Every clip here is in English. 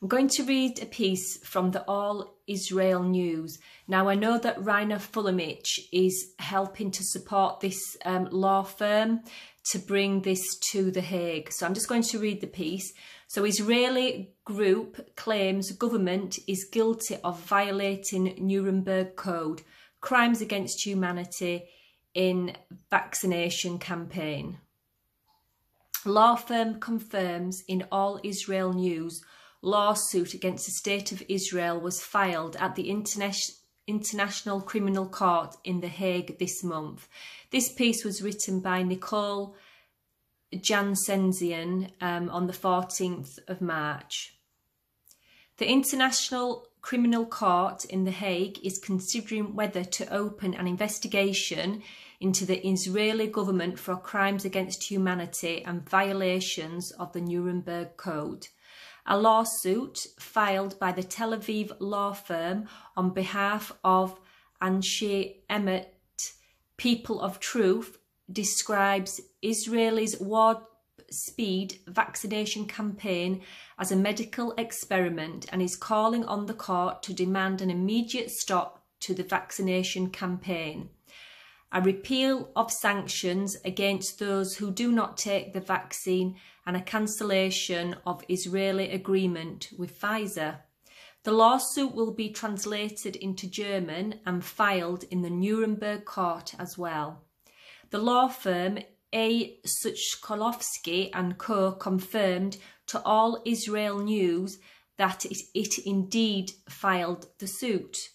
I'm going to read a piece from the All Israel News. Now, I know that Rainier fuellmich is helping to support this law firm to bring this to The Hague. So I'm just going to read the piece. So Israeli group claims government is guilty of violating Nuremberg Code, crimes against humanity in vaccination campaign. Law firm confirms in All Israel News lawsuit against the State of Israel was filed at the International Criminal Court in The Hague this month. This piece was written by Nicole Jansensian on the 14th of March. The International Criminal Court in The Hague is considering whether to open an investigation into the Israeli government for crimes against humanity and violations of the Nuremberg Code. A lawsuit filed by the Tel Aviv law firm on behalf of Anshe Emet, People of Truth, describes Israel's warp speed vaccination campaign as a medical experiment and is calling on the court to demand an immediate stop to the vaccination campaign, a repeal of sanctions against those who do not take the vaccine, and a cancellation of Israeli agreement with Pfizer. The lawsuit will be translated into German and filed in the Nuremberg court as well. The law firm A. Suchkolowski and Co. confirmed to All Israel News that it indeed filed the suit.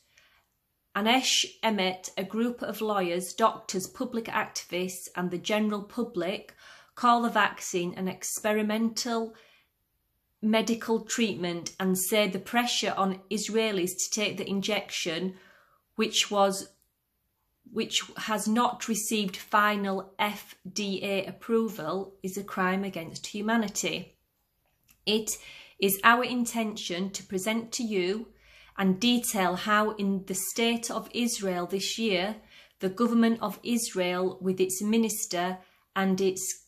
Anshe Emet, a group of lawyers, doctors, public activists and the general public call the vaccine an experimental medical treatment and say the pressure on Israelis to take the injection, which has not received final FDA approval, is a crime against humanity. It is our intention to present to you and detail how in the state of Israel this year, the government of Israel with its minister and its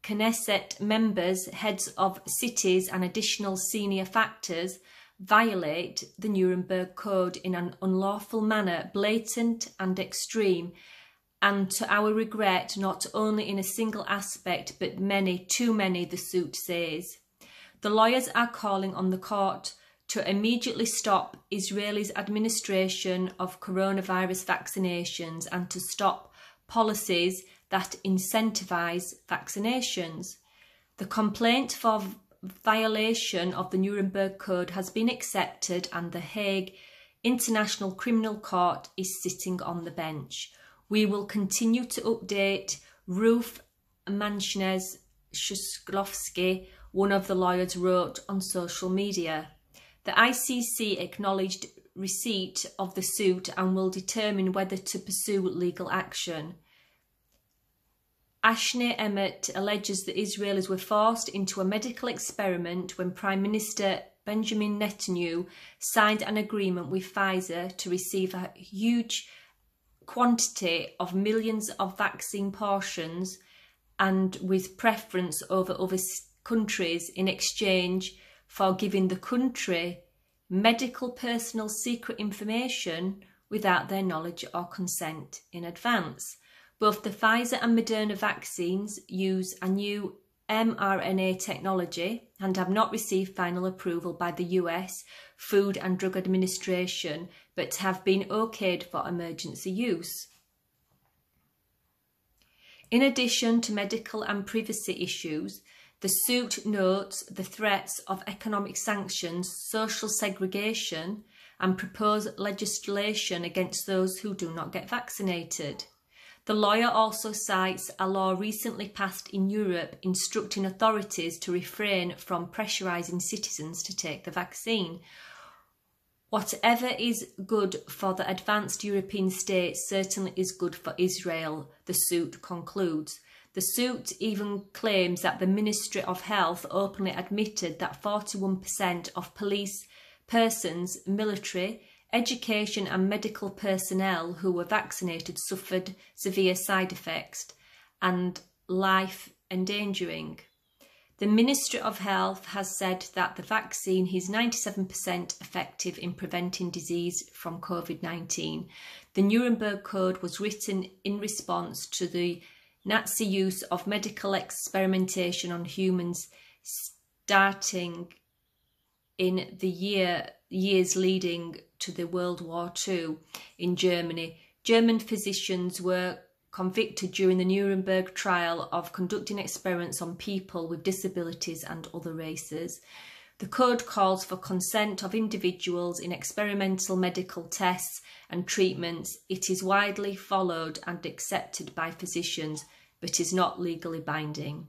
Knesset members, heads of cities and additional senior factors violate the Nuremberg Code in an unlawful manner, blatant and extreme, and to our regret, not only in a single aspect, but many, too many, the suit says. The lawyers are calling on the court to immediately stop Israel's administration of coronavirus vaccinations and to stop policies that incentivise vaccinations. The complaint for violation of the Nuremberg Code has been accepted and The Hague International Criminal Court is sitting on the bench. We will continue to update. Ruth Manshnes-Shklovsky, one of the lawyers, wrote on social media. The ICC acknowledged receipt of the suit and will determine whether to pursue legal action. Anshe Emet alleges that Israelis were forced into a medical experiment when Prime Minister Benjamin Netanyahu signed an agreement with Pfizer to receive a huge quantity of millions of vaccine portions and with preference over other countries in exchange for giving the country medical personal secret information without their knowledge or consent in advance. Both the Pfizer and Moderna vaccines use a new mRNA technology and have not received final approval by the US Food and Drug Administration, but have been okayed for emergency use. In addition to medical and privacy issues, the suit notes the threats of economic sanctions, social segregation, and proposed legislation against those who do not get vaccinated. The lawyer also cites a law recently passed in Europe instructing authorities to refrain from pressurising citizens to take the vaccine. Whatever is good for the advanced European states certainly is good for Israel, the suit concludes. The suit even claims that the Ministry of Health openly admitted that 41% of police persons, military, education and medical personnel who were vaccinated suffered severe side effects and life endangering. The Ministry of Health has said that the vaccine is 97% effective in preventing disease from COVID-19. The Nuremberg Code was written in response to the Nazi use of medical experimentation on humans starting in the years leading to the World War II in Germany. German physicians were convicted during the Nuremberg trial of conducting experiments on people with disabilities and other races. The code calls for consent of individuals in experimental medical tests and treatments. It is widely followed and accepted by physicians, but is not legally binding.